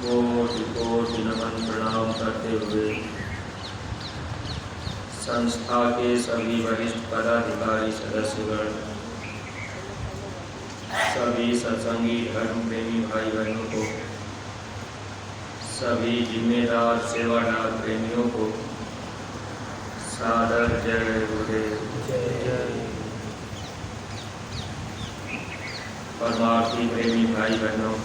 कोटि कोटि नमन प्रणाम करते हुए संस्था के सभी वरिष्ठ पदाधिकारी सदस्यगण, सभी सत्संगी धर्म प्रेमी भाई बहनों को, सभी जिम्मेदार सेवादार प्रेमियों को सादर जय गुरुदेव। परमार्थी प्रेमी भाई बहनों,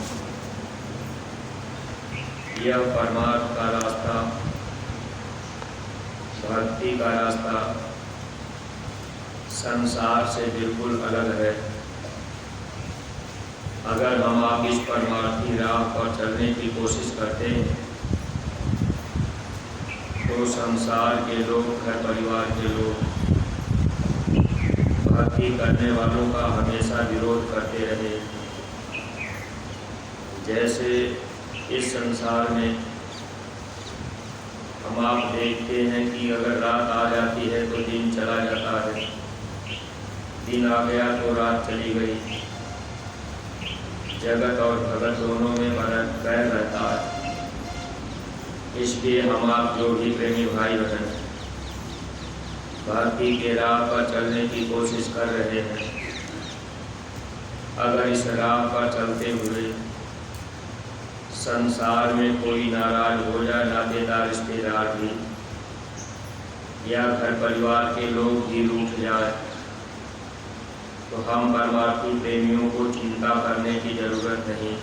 यह परमार्थ का रास्ता, भक्ति का रास्ता संसार से बिल्कुल अलग है। अगर हम आप इस परमार्थी राह पर चलने की कोशिश करते हैं तो संसार के लोग, घर परिवार के लोग भक्ति करने वालों का हमेशा विरोध करते रहे। जैसे इस संसार में हम आप देखते हैं कि अगर रात आ जाती है तो दिन चला जाता है, दिन आ गया तो रात चली गई। जगत और भगत दोनों में बैर रहता है। इसलिए हम आप जो भी प्रेमी भाई बहन भक्ति के राह पर चलने की कोशिश कर रहे हैं, अगर इस राह पर चलते हुए संसार में कोई नाराज हो जाए, नातेदार रिश्तेदार भी या घर परिवार के लोग भी रूठ जाए, तो हम परमार्थी प्रेमियों को चिंता करने की जरूरत नहीं,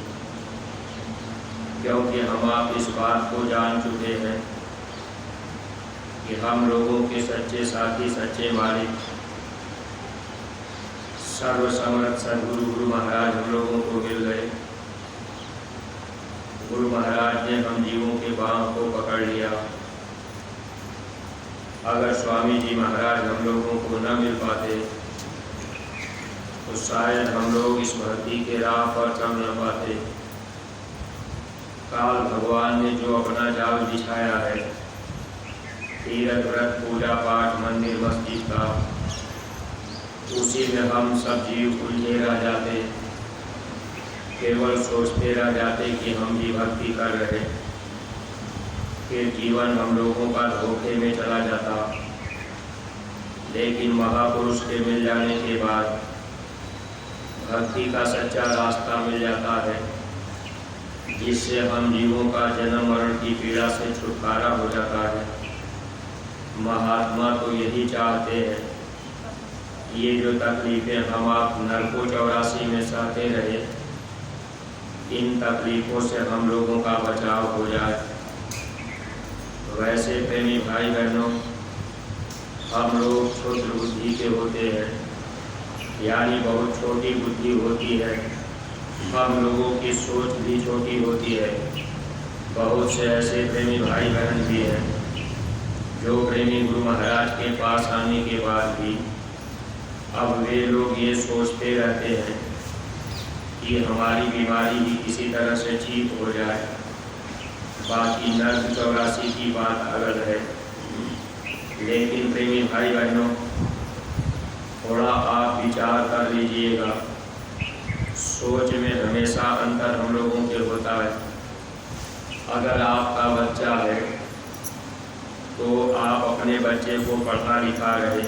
क्योंकि हम आप इस बात को जान चुके हैं कि हम लोगों के सच्चे साथी, सच्चे मालिक, सर्वसमर्थ सद्गुरु गुरु महाराज हम लोगों को मिल गए। गुरु महाराज ने हम जीवों के बाँह को पकड़ लिया। अगर स्वामी जी महाराज हम लोगों को न मिल पाते तो शायद हम लोग इस भक्ति के राह पर चल न पाते। काल भगवान ने जो अपना जाल बिछाया है, तीर्थ व्रत पूजा पाठ मंदिर मस्जिद का, उसी में हम सब जीव उलझे रह जाते, केवल सोचते रह जाते कि हम भी भक्ति कर रहे। फिर जीवन हम लोगों का धोखे में चला जाता। लेकिन महापुरुष के मिल जाने के बाद भक्ति का सच्चा रास्ता मिल जाता है, जिससे हम जीवों का जन्म मरण की पीड़ा से छुटकारा हो जाता है। महात्मा तो यही चाहते हैं, ये जो तकलीफें हम आप नरकों 84 में सहते रहे, इन तकलीफों से हम लोगों का बचाव हो जाए। वैसे प्रेमी भाई बहनों, हम लोग क्षुद्र बुद्धि के होते हैं, यानी बहुत छोटी बुद्धि होती है। हम लोगों की सोच भी छोटी होती है। बहुत से ऐसे प्रेमी भाई बहन भी हैं जो प्रेमी गुरु महाराज के पास आने के बाद भी अब वे लोग ये सोचते रहते हैं कि हमारी बीमारी भी किसी तरह से ठीक हो जाए। बाकी नर्क 84 की बात अलग है। लेकिन प्रेमी भाई बहनों, थोड़ा आप विचार कर लीजिएगा। सोच में हमेशा अंतर हम लोगों के होता है। अगर आपका बच्चा है तो आप अपने बच्चे को पढ़ा लिखा रहे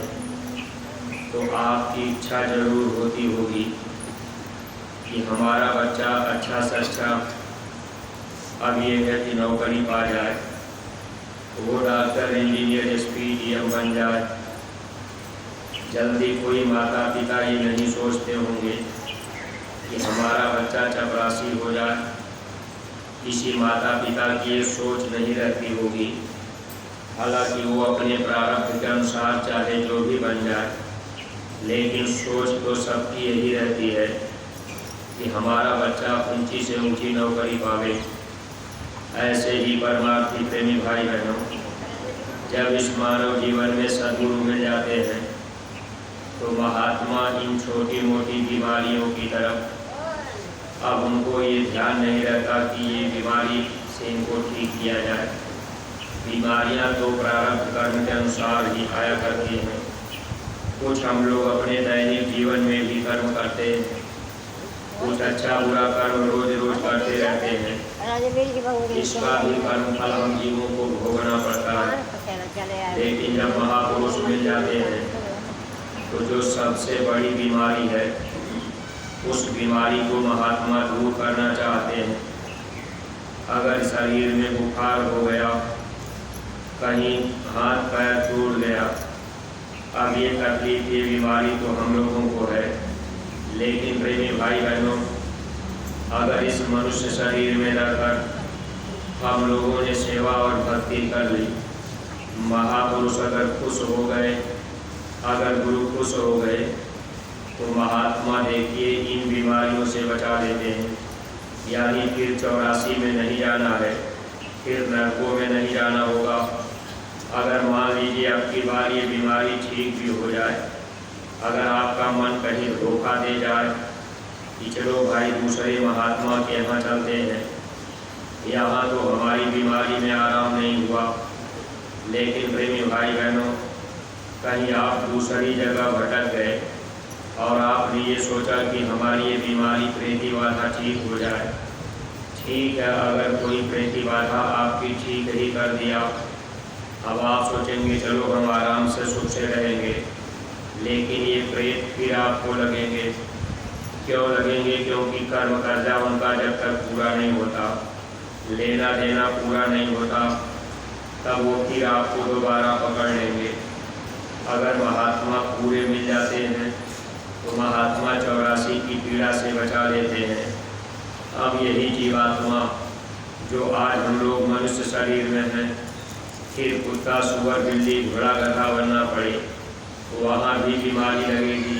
तो आपकी इच्छा जरूर होती होगी कि हमारा बच्चा अच्छा से अच्छा अब ये है कि नौकरी पा जाए, वो डॉक्टर, इंजीनियर, SP, DM बन जाए। जल्दी कोई माता पिता ये नहीं सोचते होंगे कि हमारा बच्चा चपरासी हो जाए। किसी माता पिता की ये सोच नहीं रहती होगी, हालांकि वो अपने प्रारब्ध के अनुसार चाहे जो भी बन जाए, लेकिन सोच तो सबकी यही रहती है कि हमारा बच्चा ऊंची से ऊंची नौकरी पावे। ऐसे ही परमार्थी प्रेमी भाई बहनों, जब इस मानव जीवन में सद्गुरु मिल जाते हैं तो महात्मा इन छोटी मोटी बीमारियों की तरफ अब उनको ये ध्यान नहीं रहता कि ये बीमारी से इनको ठीक किया जाए। बीमारियां तो प्रारब्ध कर्म के अनुसार ही आया करती हैं। कुछ हम लोग अपने दैनिक जीवन में भी कर्म करते हैं, कुछ अच्छा बुरा कर्म रोज रोज करते रहते हैं। इसका भी कर्म फल हम जीवों को भोगना पड़ता है। लेकिन जब महापुरुष मिल जाते हैं तो जो सबसे बड़ी बीमारी है उस बीमारी को महात्मा दूर करना चाहते हैं। अगर शरीर में बुखार हो गया, कहीं हाथ पैर टूट गया, अब ये तकलीफ ये बीमारी तो हम लोगों को है। लेकिन प्रेमी भाई बहनों, अगर इस मनुष्य शरीर में रहकर हम लोगों ने सेवा और भक्ति कर ली, महापुरुष अगर खुश हो गए, अगर गुरु खुश हो गए, तो महात्मा देखिए इन बीमारियों से बचा लेते हैं। यानी फिर 84 में नहीं जाना है, फिर नरकों में नहीं जाना होगा। अगर मान लीजिए अब की बार ये बीमारी ठीक भी हो जाए, अगर आपका मन कहीं धोखा दे जाए कि चलो भाई दूसरे महात्मा के यहाँ चलते हैं, यहाँ तो हमारी बीमारी में आराम नहीं हुआ। लेकिन प्रेमी भाई बहनों, कहीं आप दूसरी जगह भटक गए और आपने ये सोचा कि हमारी ये बीमारी प्रेती बाधा ठीक हो जाए। ठीक है, अगर कोई प्रेती बाधा आपकी ठीक ही कर दिया, अब आप सोचेंगे चलो हम आराम से सुख से रहेंगे। लेकिन ये प्रेत फिर आपको लगेंगे। क्यों लगेंगे? क्योंकि कर्म कर्जा उनका जब तक पूरा नहीं होता, लेना देना पूरा नहीं होता, तब वो फिर आपको दोबारा पकड़ लेंगे। अगर महात्मा पूरे मिल जाते हैं तो महात्मा 84 की पीड़ा से बचा लेते हैं। अब यही जीवात्मा जो आज हम लोग मनुष्य शरीर में हैं, फिर कुत्ता सुअर बिल्ली घोड़ा गधा बनना पड़े, तो वहाँ भी बीमारी लगेगी,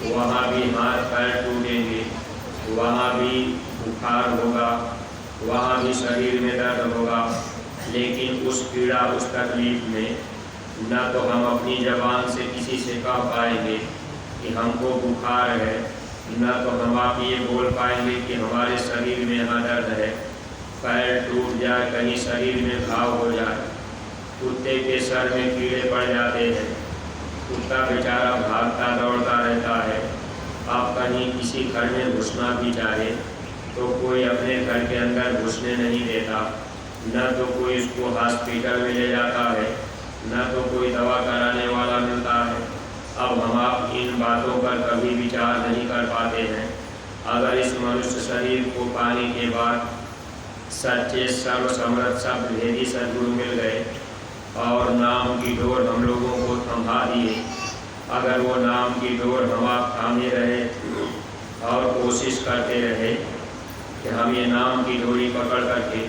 वहाँ भी हाथ पैर टूटेंगे, वहाँ भी बुखार होगा, वहाँ भी शरीर में दर्द होगा। लेकिन उस पीड़ा उस तकलीफ में न तो हम अपनी ज़बान से किसी से कह पाएंगे कि हमको बुखार है, न तो हम आप ये बोल पाएंगे कि हमारे शरीर में यहाँ दर्द है, पैर टूट जाए, कहीं शरीर में घाव हो जाए। कुत्ते के सर में कीड़े पड़ जाते हैं, कुत्ता बेचारा भागता दौड़ता रहता है। आप कहीं किसी घर में घुसना भी चाहे तो कोई अपने घर के अंदर घुसने नहीं देता, न तो कोई उसको हॉस्पिटल में ले जाता है, न तो कोई दवा कराने वाला मिलता है। अब हम आप इन बातों पर कभी विचार नहीं कर पाते हैं। अगर इस मनुष्य शरीर को पाने के बाद सच्चे सर्वसमर्थ सब भेदी सद्गुरु मिल गए और नाम की डोर हम लोगों को थमा दिए, अगर वो नाम की डोर हम आप थामे रहे और कोशिश करते रहे कि हम ये नाम की डोरी पकड़ करके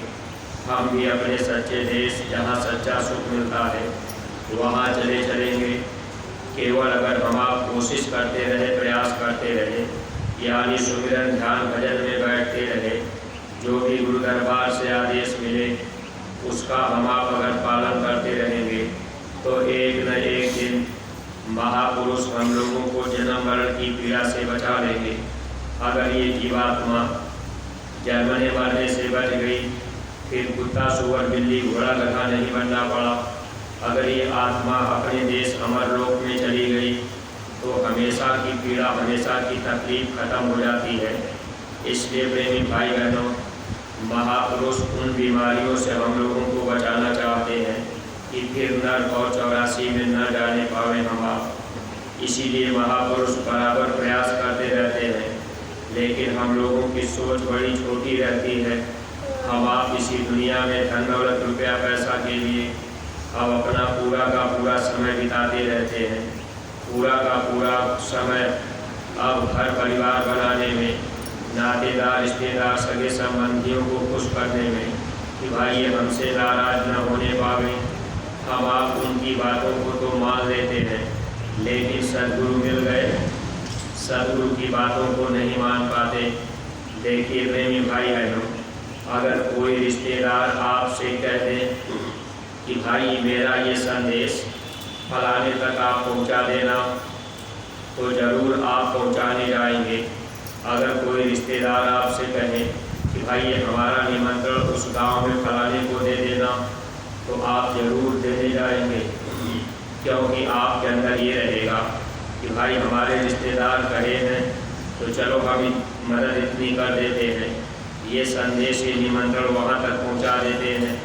हम भी अपने सच्चे देश जहाँ सच्चा सुख मिलता है वहाँ चलेंगे। केवल अगर हम आप कोशिश करते रहे, प्रयास करते रहे, यानी सुमिरन ध्यान भजन में बैठते रहे, जो भी गुरु दरबार से आदेश मिले उसका हम आप अगर पालन करते रहेंगे तो एक न एक दिन महापुरुष हम लोगों को जन्म मरण की पीड़ा से बचा लेंगे। अगर ये जीवात्मा जन्मने मरने से बच गई, फिर कुत्ता सुअर बिल्ली घोड़ा गधा नहीं बनना पड़ा। अगर ये आत्मा अपने देश अमरलोक में चली गई तो हमेशा की पीड़ा, हमेशा की तकलीफ खत्म हो जाती है। इसलिए प्रेमी भाई बहनों, महापुरुष उन बीमारियों से हम लोगों को बचाना चाहते हैं कि फिर नर्क और 84 में न जाने पावे हम आप। इसीलिए महापुरुष बराबर प्रयास करते रहते हैं, लेकिन हम लोगों की सोच बड़ी छोटी रहती है। हम आप इसी दुनिया में धन दौलत रुपया पैसा के लिए अब अपना पूरा का पूरा समय बिताते रहते हैं। पूरा का पूरा समय अब घर परिवार बनाने में, नातेदार रिश्तेदार सगे संबंधियों को खुश करने में कि भाई ये हमसे नाराज न होने पावे। हम आप उनकी बातों को तो मान लेते हैं, लेकिन सद्गुरु मिल गए, सद्गुरु की बातों को नहीं मान पाते। देखिए प्रेमी भाई बहनों, अगर कोई रिश्तेदार आपसे कह दे कि भाई मेरा ये संदेश फलाने तक आप पहुंचा देना, तो ज़रूर आप पहुंचाने जाएंगे। अगर कोई रिश्तेदार आपसे कहे कि भाई ये हमारा निमंत्रण उस गांव में फलाने को दे देना, तो आप ज़रूर देने जाएंगे, क्योंकि आपके अंदर ये रहेगा कि भाई हमारे रिश्तेदार कहे हैं तो चलो हम मदद इतनी कर देते हैं। ये संदेश ये निमंत्रण वहाँ तक पहुँचा देते हैं।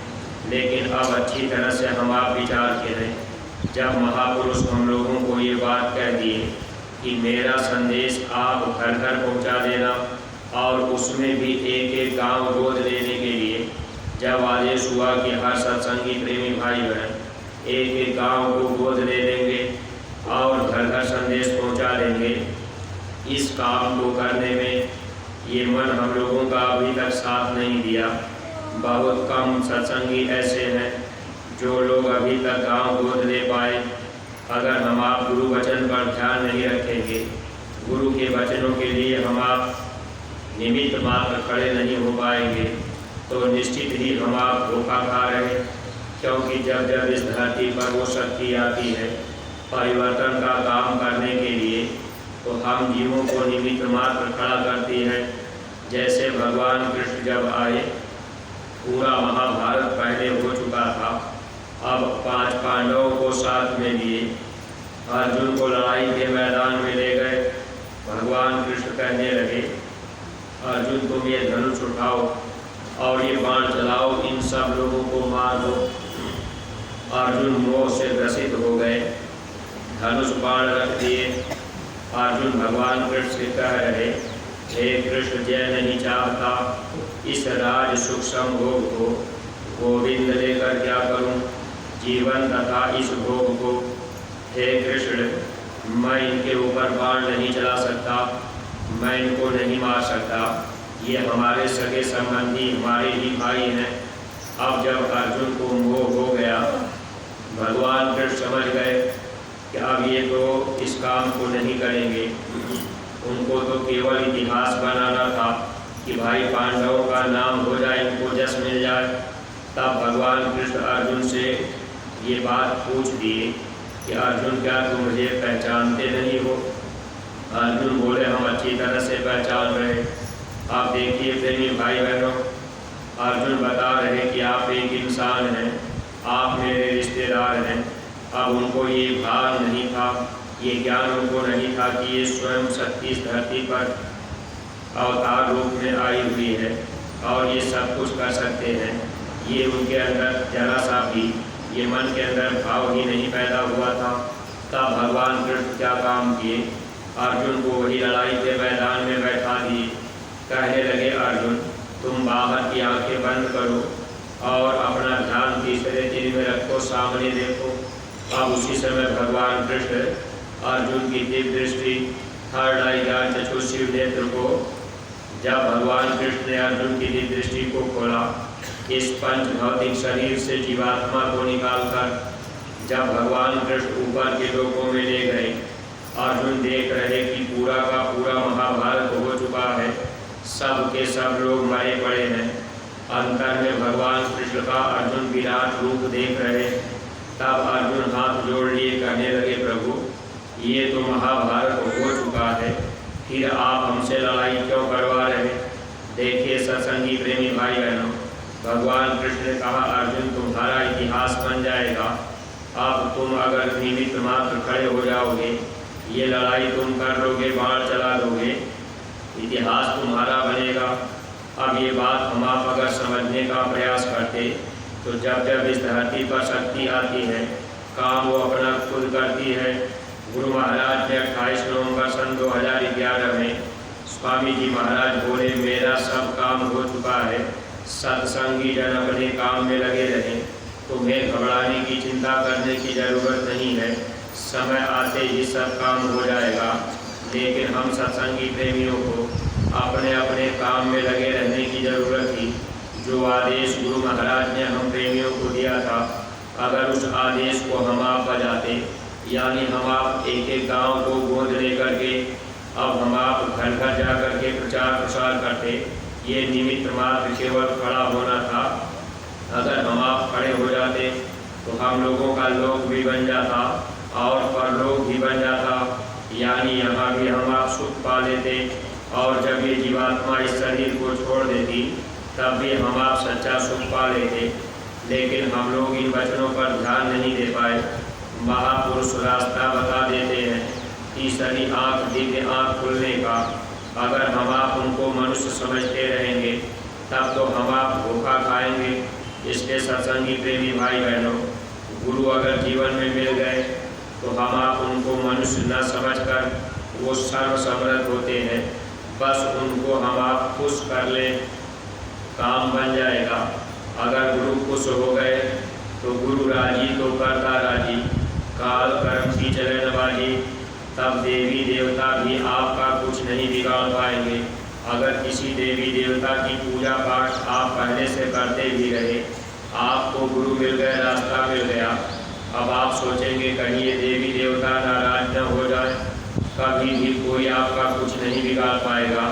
लेकिन अब अच्छी तरह से हम आप विचार करें, जब महापुरुष हम लोगों को ये बात कह दिए कि मेरा संदेश आप घर घर पहुँचा देना, और उसमें भी एक एक गांव गोद लेने के लिए जब आदेश हुआ कि हर सत्संगी प्रेमी भाई बहन एक एक गांव को गोद ले लेंगे और घर घर संदेश पहुंचा देंगे, इस काम को करने में ये मन हम लोगों का अभी तक साथ नहीं दिया। बहुत कम सत्संगी ऐसे हैं जो लोग अभी तक गांव गोद ले पाए। अगर हम आप गुरु वचन पर ध्यान नहीं रखेंगे, गुरु के वचनों के लिए हम आप निमित्त मात्र खड़े नहीं हो पाएंगे, तो निश्चित ही हम आप धोखा खा रहे हैं। क्योंकि जब जब इस धरती पर वो शक्ति आती है परिवर्तन का काम करने के लिए, तो हम जीवों को निमित्त मात्र खड़ा करती है। जैसे भगवान कृष्ण जब आए, पूरा महाभारत पहले हो चुका था, अब 5 पांडवों को साथ में लिए अर्जुन को लड़ाई के मैदान में ले गए। भगवान कृष्ण कहने लगे, अर्जुन तुम ये धनुष उठाओ और ये बाण चलाओ, इन सब लोगों को मार दो। अर्जुन मोह से ग्रसित हो गए, धनुष बाण रख दिए। अर्जुन भगवान कृष्ण से कह रहे, हे कृष्ण, जय नहीं चाहता, इस राज सुख संभोग को गोविंद लेकर क्या करूं, जीवन तथा इस भोग को। हे कृष्ण, मैं इनके ऊपर बाण नहीं चला सकता, मैं इनको नहीं मार सकता, ये हमारे सगे संबंधी हमारे ही भाई हैं। अब जब अर्जुन को मोह हो गया, भगवान कृष्ण समझ गए कि अब ये तो इस काम को नहीं करेंगे। उनको तो केवल इतिहास बनाना था कि भाई पांडवों का नाम हो जाए, इनको जस मिल जाए। तब भगवान कृष्ण अर्जुन से ये बात पूछ दिए कि अर्जुन, क्या तुम मुझे पहचानते नहीं हो? अर्जुन बोले, हम अच्छी तरह से पहचान रहे। आप देखिए प्रेमी भाई बहनों, अर्जुन बता रहे कि आप एक इंसान हैं, आप मेरे रिश्तेदार हैं। अब उनको ये भान नहीं था, ये ज्ञान उनको नहीं था कि ये स्वयं शक्ति इस धरती पर अवतार रूप में आई हुई है और ये सब कुछ कर सकते हैं। ये उनके अंदर जरा सा भी ये मन के अंदर भाव ही नहीं पैदा हुआ था। तब भगवान कृष्ण क्या काम किए, अर्जुन को वही लड़ाई के मैदान में बैठा दिए। कहने लगे, अर्जुन तुम बाहर की आंखें बंद करो और अपना ध्यान तीसरे तीर में रखो, सामने देखो। अब उसी समय भगवान कृष्ण अर्जुन की दिव्य दृष्टि, थर्ड आई ज्ञान चक्षुषीव नेत्र को, जब भगवान कृष्ण ने अर्जुन की दिव्य दृष्टि को खोला, इस पंच भौतिक शरीर से जीवात्मा को निकालकर जब भगवान कृष्ण ऊपर के लोकों में ले गए, अर्जुन देख रहे कि पूरा का पूरा महाभारत हो चुका है, सब के सब लोग मरे पड़े हैं। अंतर में भगवान कृष्ण का अर्जुन विराट रूप देख रहे। तब अर्जुन हाथ जोड़ लिए, कहने लगे, प्रभु ये तो महाभारत हो चुका है, फिर आप हमसे लड़ाई क्यों करवा रहे? देखिए सत्संगी प्रेमी भाई बहनों, भगवान कृष्ण ने कहा, अर्जुन तुम्हारा इतिहास बन जाएगा। अब तुम अगर निमित्त मात्र खड़े हो जाओगे, ये लड़ाई तुम कर लोगे, बाण चला दोगे, इतिहास तुम्हारा बनेगा। अब ये बात हम आप अगर समझने का प्रयास करते, तो जब जब इस धरती पर शक्ति आती है, काम वो अपना खुद करती है। गुरु महाराज ने 28 नवंबर सन 2011 में स्वामी जी महाराज बोले, मेरा सब काम हो चुका है, सत्संगी जन अपने काम में लगे रहें, तुम्हें घबराने की चिंता करने की ज़रूरत नहीं है, समय आते ही सब काम हो जाएगा। लेकिन हम सत्संगी प्रेमियों को अपने अपने काम में लगे रहने की ज़रूरत थी। जो आदेश गुरु महाराज ने हम प्रेमियों को दिया था, अगर उस आदेश को हम आप बजाते, यानी हम आप एक एक गांव को गोद लेकर के अब हम आप घर घर जा कर के प्रचार प्रसार करते, ये निमित्त मात्र केवल खड़ा होना था। अगर हम आप खड़े हो जाते तो हम लोगों का लोक भी बन जाता और परलोक भी बन जाता, यानी यहाँ भी हम आप सुख पा लेते। और जब ये जीवात्मा इस शरीर को छोड़ देती, तब भी हम आप सच्चा सुख पा लेते। लेकिन हम लोग इन वचनों पर ध्यान नहीं दे पाए। महापुरुष रास्ता बता देते हैं, तीसरी आँख, दिव्य आँख खुलने का। अगर हम आप उनको मनुष्य समझते रहेंगे तब तो हम आप धोखा खाएंगे। इसलिए सत्संगी प्रेमी भाई बहनों, गुरु अगर जीवन में मिल गए तो हम आप उनको मनुष्य न समझकर वो सर्वसमर्थ होते हैं, बस उनको हम आप खुश कर लें, काम बन जाएगा। अगर गुरु खुश हो गए तो गुरु राजी तो करता राजी, काल कर्म की चले न बाजी। तब देवी देवता भी आपका कुछ नहीं बिगाड़ पाएंगे। अगर किसी देवी देवता की पूजा पाठ आप पहले से करते भी रहे, आपको गुरु मिल गए, रास्ता मिल गया, अब आप सोचेंगे कहीं ये देवी देवता नाराज न हो जाए, कभी भी कोई आपका कुछ नहीं बिगाड़ पाएगा,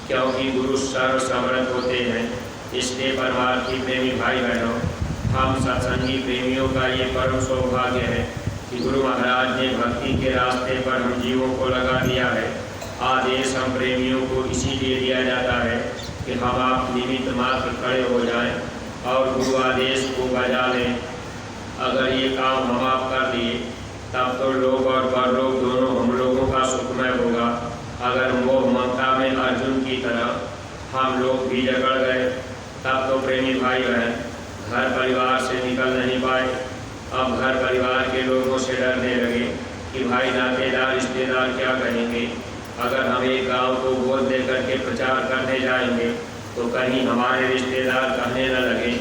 क्योंकि गुरु सर्वसमर्थ होते हैं। इसलिए परमार्थी प्रेमी भाई बहनों, हम सत्संगी प्रेमियों का ये परम सौभाग्य है कि गुरु महाराज ने भक्ति के रास्ते पर हम जीवों को लगा दिया है। आदेश हम प्रेमियों को इसीलिए दिया जाता है कि हम आप निमित्त मात्र खड़े हो जाएं और गुरु आदेश को बजा लें। अगर ये काम हम आप कर दिए तब तो लोग और परलोक दोनों हम लोगों का सुखमय होगा। अगर मोह ममता में अर्जुन की तरह हम लोग भी जकड़ गए, तब तो प्रेमी भाई बहन घर परिवार से निकल नहीं पाए। अब घर परिवार के लोगों से डरने लगे कि भाई नातेदार रिश्तेदार क्या कहेंगे। अगर हम एक गाँव को गोद दे करके प्रचार करने जाएंगे तो कहीं हमारे रिश्तेदार कहने न लगे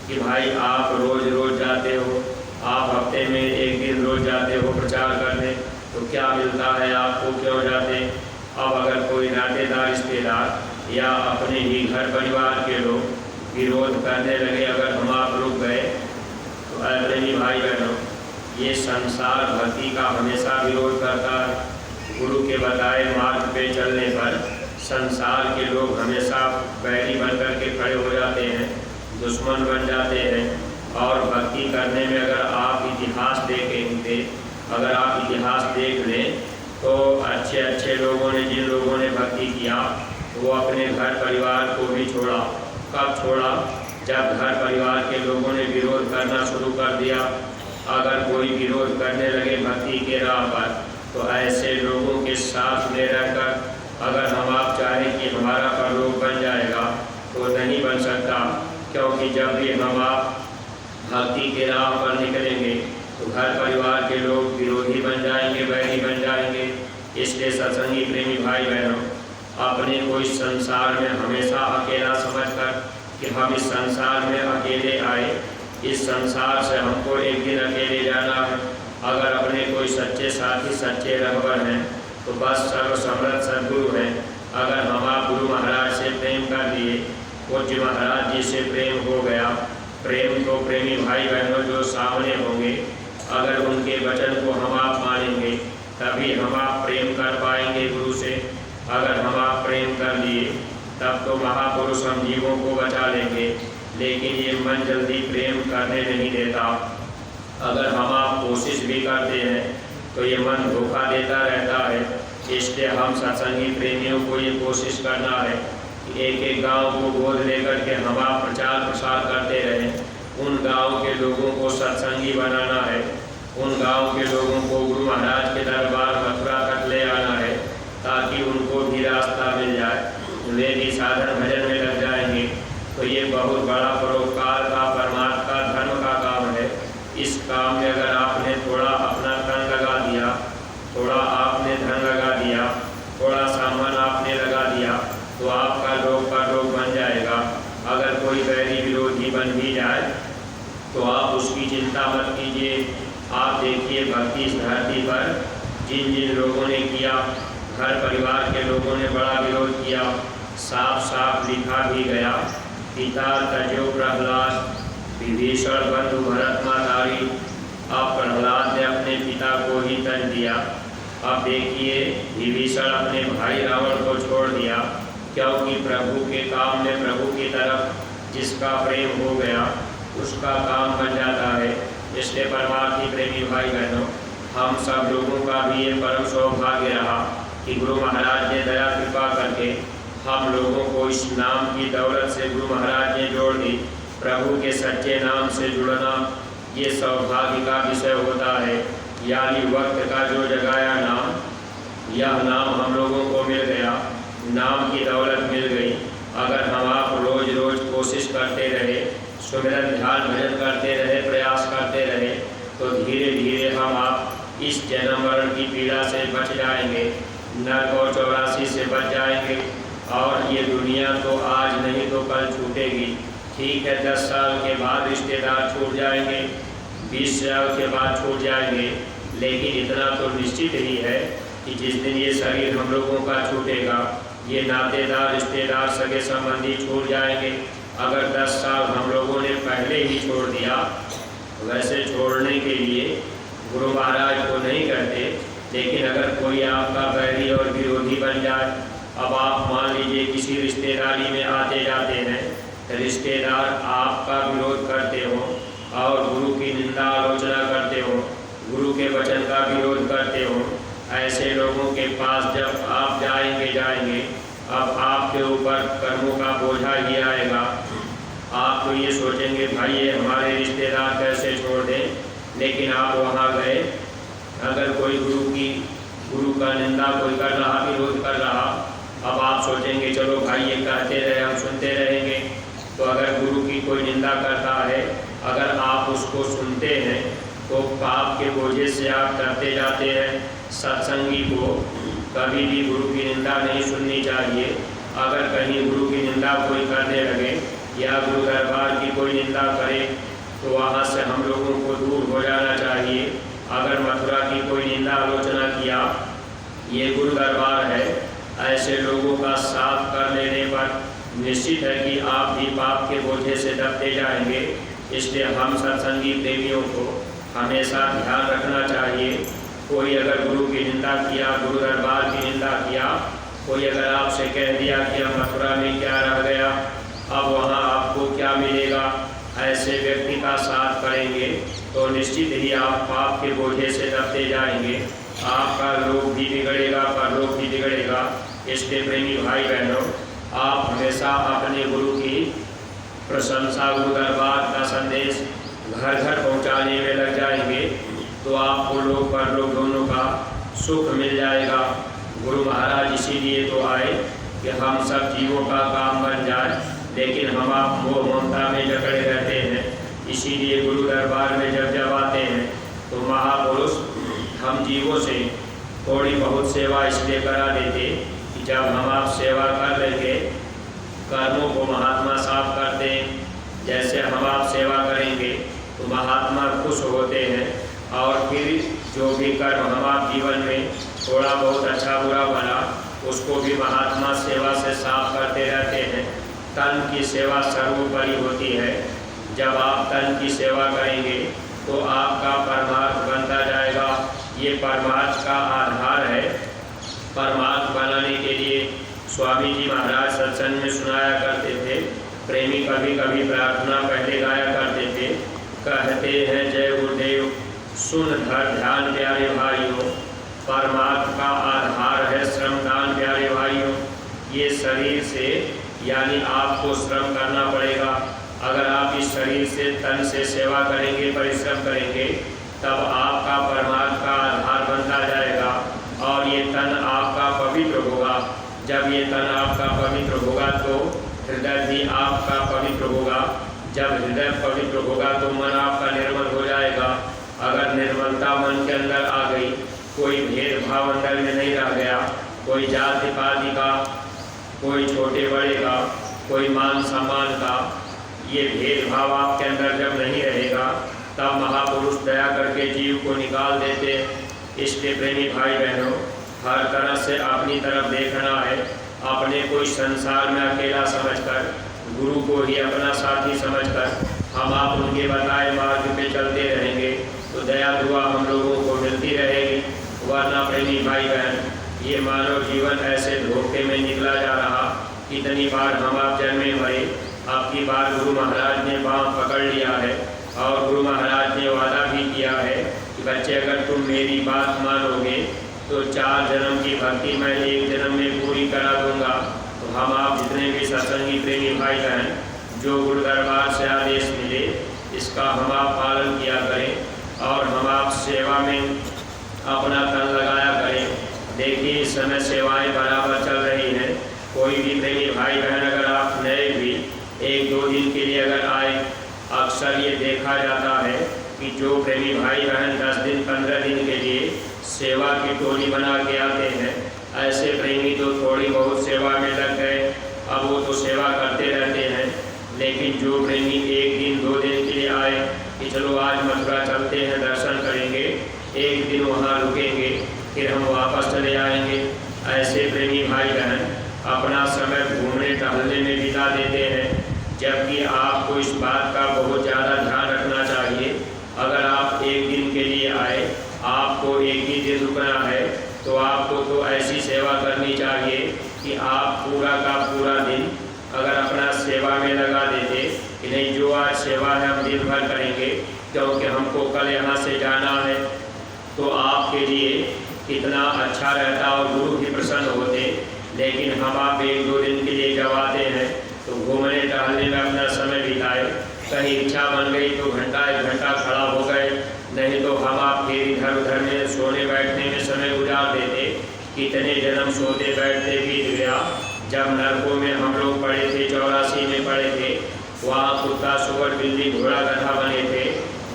कि भाई आप रोज़ रोज़ जाते हो, आप हफ्ते में एक दिन रोज़ जाते हो प्रचार करने, तो क्या मिलता है आपको, क्यों जाते। अब अगर कोई नातेदार रिश्तेदार या अपने ही घर परिवार के लोग विरोध करने लगे, अगर हम आप रुक गए, तो प्रेमी भाई बहनों, ये संसार भक्ति का हमेशा विरोध करता है। गुरु के बताए मार्ग पे चलने पर संसार के लोग हमेशा बैरी बन कर के खड़े हो जाते हैं, दुश्मन बन जाते हैं। और भक्ति करने में अगर आप इतिहास देखेंगे, अगर आप इतिहास देख लें तो अच्छे अच्छे लोगों ने, जिन लोगों ने भक्ति किया, वो अपने घर परिवार को भी छोड़ा। कब छोड़ा? जब घर परिवार के लोगों ने विरोध करना शुरू कर दिया। अगर कोई विरोध करने लगे भक्ति के राह पर, तो ऐसे लोगों के साथ में रहकर अगर हम आप चाहें कि हमारा परलोक बन जाएगा तो नहीं बन सकता, क्योंकि जब भी हम आप भक्ति के राह पर निकलेंगे तो घर परिवार के लोग विरोधी बन जाएंगे, बैरी बन जाएंगे। इसलिए सत्संगी प्रेमी भाई बहनों, अपने को इस संसार में हमेशा अकेला समझकर कि हम इस संसार में अकेले आए, इस संसार से हमको एक दिन अकेले जाना है। अगर अपने कोई सच्चे साथी, सच्चे रहबर हैं, तो बस सर्वसमर्थ सद्गुरु हैं। अगर हम आप गुरु महाराज से प्रेम कर दिए, पूज्य महाराज जी से प्रेम हो गया, प्रेम तो प्रेमी भाई बहनों जो सामने होंगे, अगर उनके वचन को हम आप मानेंगे तभी हम आप प्रेम कर पाएंगे गुरु से। अगर हम आप प्रेम कर दिए तब तो महापुरुष हम जीवों को बचा लेंगे, लेकिन ये मन जल्दी प्रेम करने नहीं देता। अगर हम आप कोशिश भी करते हैं तो ये मन धोखा देता रहता है। इसलिए हम सत्संगी प्रेमियों को ये कोशिश करना है कि एक एक गांव को गोद लेकर के हम आप प्रचार प्रसार करते रहें। उन गांव के लोगों को सत्संगी बनाना है, उन गांव के लोगों को गुरु महाराज के दरबार मथुरा तक ले आना है, ताकि उनको भी रास्ता मिल जाए, वे भी साधन भजन में लग जाएंगे। तो ये बहुत बड़ा परोपकार का, परमार्थ का, धर्म का काम है। इस काम में अगर आपने थोड़ा अपना तन लगा दिया, थोड़ा आपने धन लगा दिया, थोड़ा सामान आपने लगा दिया, तो आपका लोग का लोग बन जाएगा। अगर कोई बैरी विरोधी बन भी जाए तो आप उसकी चिंता मत कीजिए। आप देखिए भक्ति इस धरती पर जिन जिन लोगों ने किया, घर परिवार के लोगों ने बड़ा विरोध किया। साफ साफ लिखा भी गया, पिता तजो प्रहलाद विभीषण बंधु भरत मातारी। अब प्रहलाद ने अपने पिता को ही तज दिया। अब देखिए विभीषण अपने भाई रावण को छोड़ दिया, क्योंकि प्रभु के काम में, प्रभु की तरफ जिसका प्रेम हो गया उसका काम बन जाता है। इसलिए परमार्थी प्रेमी भाई बहनों, हम सब लोगों का भी ये परम सौभाग्य रहा कि गुरु महाराज ने दया कृपा करके हम लोगों को इस नाम की दौलत से गुरु महाराज ने जोड़ दी। प्रभु के सच्चे नाम से जुड़ना ये सौभाग्य का विषय होता है। यानी वक्त का जो जगाया नाम, यह नाम हम लोगों को मिल गया, नाम की दौलत मिल गई। अगर हम आप रोज रोज सुमिरन ध्यान भजन करते रहे, प्रयास करते रहे, तो धीरे धीरे हम आप इस जन्म मरण की पीड़ा से बच जाएंगे, नरक और 84 से बच जाएंगे। और ये दुनिया तो आज नहीं तो कल छूटेगी। ठीक है, 10 साल के बाद रिश्तेदार छूट जाएंगे, 20 साल के बाद छूट जाएंगे, लेकिन इतना तो निश्चित ही है कि जिस दिन ये शरीर हम लोगों का छूटेगा, ये नातेदार, रिश्तेदार, सगे संबंधी छूट जाएंगे। अगर 10 साल हम लोगों ने पहले ही छोड़ दिया, वैसे छोड़ने के लिए गुरु महाराज को नहीं कहते, लेकिन अगर कोई आपका बैरी और विरोधी बन जाए, अब आप मान लीजिए किसी रिश्तेदारी में आते जाते हैं, रिश्तेदार आपका विरोध करते हो और गुरु की निंदा आलोचना करते हो, गुरु के वचन का विरोध करते हो, ऐसे लोगों के पास जब आप जाएंगे, अब आपके ऊपर कर्मों का बोझा ही आएगा। आप तो ये सोचेंगे भाई ये हमारे रिश्तेदार कैसे छोड़ दें, लेकिन आप वहाँ गए, अगर कोई गुरु का निंदा कोई कर रहा, विरोध कर रहा, अब आप सोचेंगे चलो भाई ये कहते रहे, हम सुनते रहेंगे। तो अगर गुरु की कोई निंदा करता है, अगर आप उसको सुनते हैं, तो पाप के बोझे से आप डरते जाते हैं। सत्संगी को कभी भी गुरु की निंदा नहीं सुननी चाहिए। अगर कहीं गुरु की निंदा कोई करने लगे या गुरु दरबार की कोई निंदा करे, तो वहाँ से हम लोगों को दूर हो जाना चाहिए। अगर मथुरा की कोई निंदा आलोचना किया, ये गुरु दरबार है, ऐसे लोगों का साथ कर लेने पर निश्चित है कि आप भी पाप के बोझे से दबते जाएंगे। इसलिए हम सत्संगी प्रेमियों को हमेशा ध्यान रखना चाहिए। कोई अगर गुरु की निंदा किया, गुरु दरबार की निंदा किया, कोई अगर आपसे कह दिया कि अब मथुरा में क्या रह गया, अब वहाँ आपको क्या मिलेगा, ऐसे व्यक्ति का साथ करेंगे तो निश्चित ही आप पाप के बोझे से दबते जाएंगे। आपका लोक भी बिगड़ेगा, परलोक भी बिगड़ेगा। इसके प्रेमी भाई बहनों, आप हमेशा अपने गुरु की प्रशंसा, गुरु दरबार का संदेश घर घर पहुंचाने में लग जाएंगे, तो आपको लोक परलोक दोनों का सुख मिल जाएगा। गुरु महाराज इसीलिए तो आए कि हम सब जीवों का काम बन जाए, लेकिन हम आप मोह ममता में जकड़े रहते हैं। इसीलिए गुरु दरबार में जब आते हैं तो महापुरुष हम जीवों से थोड़ी बहुत सेवा इसलिए करा देते कि जब हम आप सेवा कर लेंगे, कर्मों को महात्मा साफ करते हैं। जैसे हम आप सेवा करेंगे तो महात्मा खुश होते हैं, और फिर जो भी कर्म हम आप जीवन में थोड़ा बहुत अच्छा बुरा बना, उसको भी महात्मा सेवा से साफ करते रहते हैं। तन की सेवा सर्वोपरि होती है। जब आप तन की सेवा करेंगे तो आपका परमार्थ बनता जाएगा। ये परमार्थ का आधार है। परमार्थ बनाने के लिए स्वामी जी महाराज सत्संग में सुनाया करते थे। प्रेमी कभी कभी प्रार्थना पहले गाया करते थे, कहते हैं जय गुरुदेव सुन धर ध्यान प्यारे भाइयों, परमार्थ का आधार है श्रमदान प्यारे भाइयों। ये शरीर से यानी आपको श्रम करना पड़ेगा। अगर आप इस शरीर से तन से सेवा करेंगे, परिश्रम करेंगे, तब आपका परमार्थ का आधार बनता जाएगा और ये तन आपका पवित्र होगा। जब ये तन आपका पवित्र होगा तो हृदय भी आपका पवित्र होगा। जब हृदय पवित्र होगा तो मन आपका निर्मल हो जाएगा। अगर निर्मलता मन के अंदर आ गई, कोई भेदभाव अंदर में नहीं रह गया, कोई जाति पाति का, कोई छोटे बड़े का, कोई मान सम्मान का, ये भेदभाव आपके अंदर जब नहीं रहेगा, तब महापुरुष दया करके जीव को निकाल देते। इसके प्रेमी भाई बहनों, हर तरह से अपनी तरफ देखना है। अपने को इस संसार में अकेला समझकर, गुरु को ही अपना साथी समझकर हम आप उनके बताए मार्ग पे चलते रहेंगे तो दया दुआ हम लोगों को मिलती रहेगी। वरना प्रेमी भाई बहन, ये मानव जीवन ऐसे धोखे में निकला जा रहा। कितनी बार हम आप जन्मे मरे, अब की बार गुरु महाराज ने पाँव पकड़ लिया है और गुरु महाराज ने वादा भी किया है कि बच्चे अगर तुम मेरी बात मानोगे तो 4 जन्म की भक्ति मैं 1 जन्म में पूरी करा दूंगा। तो हम आप जितने भी सत्संगी प्रेमी भाई बहन, जो गुरु दरबार से आदेश मिले, इसका हम आप पालन किया करें और हम आप सेवा में अपना तन लगाया करें। देखिए इस समय सेवाएं बराबर चल रही हैं। कोई भी प्रेमी भाई बहन अगर आप नए भी 1-2 दिन के लिए अगर आए, अक्सर ये देखा जाता है कि जो प्रेमी भाई बहन 10 दिन 15 दिन के लिए सेवा की टोली बना के आते हैं, ऐसे प्रेमी तो थोड़ी बहुत सेवा में लग गए, अब वो तो सेवा करते रहते हैं। लेकिन जो प्रेमी 1 दिन 2 दिन के लिए आए कि चलो आज मथुरा चलते हैं, दर्शन करेंगे, 1 दिन वहाँ रुकेंगे, फिर हम वापस चले आएंगे, ऐसे प्रेमी भाई बहन अपना समय घूमने टहलने में बिता देते हैं। जबकि आपको इस बात का बहुत ज़्यादा ध्यान रखना चाहिए। अगर आप 1 दिन के लिए आए, आपको 1 ही दिन रुकना है, तो आपको तो ऐसी सेवा करनी चाहिए कि आप पूरा का पूरा दिन अगर अपना सेवा में लगा देते कि नहीं, जो आज सेवा है हम दिन भर करेंगे क्योंकि हमको कल यहाँ से जाना है, तो आपके लिए कितना अच्छा रहता और गुरु भी प्रसन्न होते। लेकिन हम आप 1-2 दिन के लिए जब आते हैं तो घूमने टहलने में अपना समय बिताए, कहीं इच्छा बन गई तो घंटा 1 घंटा खड़ा हो गए, नहीं तो हम आप फिर इधर उधर में सोने बैठने में समय गुजार देते। कितने जन्म सोते बैठते बीत गया। जब नरकों में हम लोग पड़े थे, 84 में पड़े थे, वहाँ कुत्ता सुअर बिल्ली घोड़ा गधा बने थे,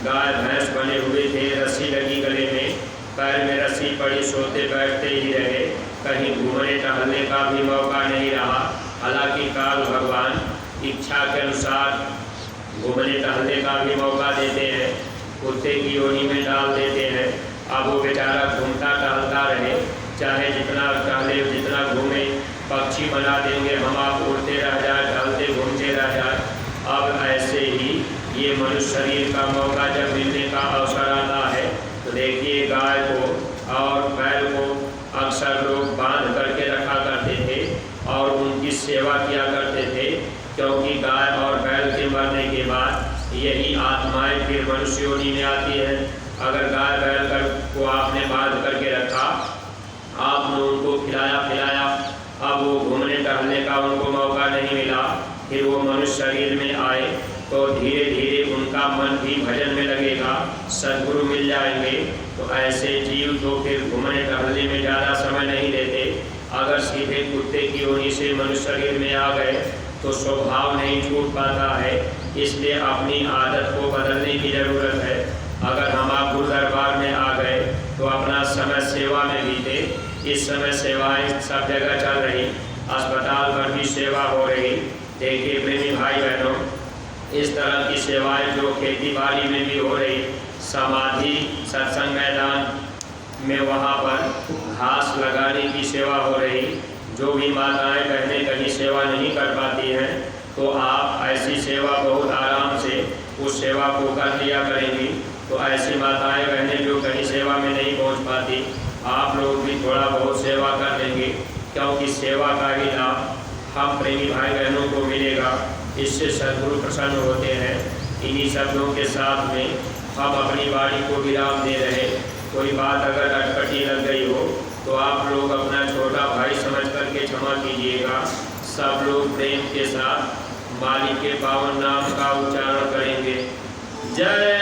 गाय भैंस बने हुए थे, रस्सी लगी गले में, पैर में रस्सी पड़ी, सोते बैठते ही रहे, कहीं घूमने टहलने का भी मौका नहीं रहा। हालांकि काल भगवान इच्छा के अनुसार घूमने टहलने का भी मौका देते हैं, कुत्ते की योनि में डाल देते हैं। अब वो बेचारा घूमता टहलता रहे, चाहे जितना टहले जितना घूमे, पक्षी बना देंगे, हम आप उड़ते रह जाए, टहलते घूमते रह जाए। अब ऐसे ही ये मनुष्य शरीर का मौका जब मिलने का अवसर आता है तो देखिए, गाय को और बैल को अक्सर लोग बांध करके रखा करते थे और उनकी सेवा किया करते थे, क्योंकि गाय और बैल के मरने के बाद यही आत्माएं फिर मनुष्य योनि में आती है। अगर गाय बैल को आपने बांध करके रखा, आपने उनको खिलाया पिलाया, अब वो घूमने टहलने का उनको मौका नहीं मिला, फिर वो मनुष्य शरीर में आए तो धीरे धीरे उनका मन भी भजन में लगेगा, सद्गुरु मिल जाएंगे। तो ऐसे जीव तो फिर घूमने टहलने में ज़्यादा समय नहीं देते। अगर सीधे कुत्ते की योनि से मनुष्य शरीर में आ गए तो स्वभाव नहीं छूट पाता है, इसलिए अपनी आदत को बदलने की ज़रूरत है। अगर हम आप गुरु दरबार में आ गए तो अपना समय सेवा में बीते। इस समय सेवाएं सब जगह चल रही, अस्पताल पर भी सेवा हो रही। देखिए प्रेमी भाई बहनों, इस तरह की सेवाएं जो खेती बाड़ी में भी हो रही, समाधि सत्संग मैदान में वहाँ पर घास लगाने की सेवा हो रही। जो भी माताएं बहनें कहीं सेवा नहीं कर पाती हैं तो आप ऐसी सेवा बहुत आराम से उस सेवा को कर लिया करेंगी। तो ऐसी माताएं बहनें जो कहीं सेवा में नहीं पहुँच पाती, आप लोग भी थोड़ा बहुत सेवा कर लेंगे, क्योंकि सेवा का ही लाभ हम प्रेमी भाई बहनों को मिलेगा। इससे सद्गुरु प्रसन्न होते हैं। इन्हीं शब्दों के साथ में हम अपनी वाणी को विराम दे रहे। कोई बात अगर अटपटी लग गई हो तो आप लोग अपना छोटा भाई समझ करके क्षमा कीजिएगा। सब लोग प्रेम के साथ मालिक के पावन नाम का उच्चारण करेंगे। जय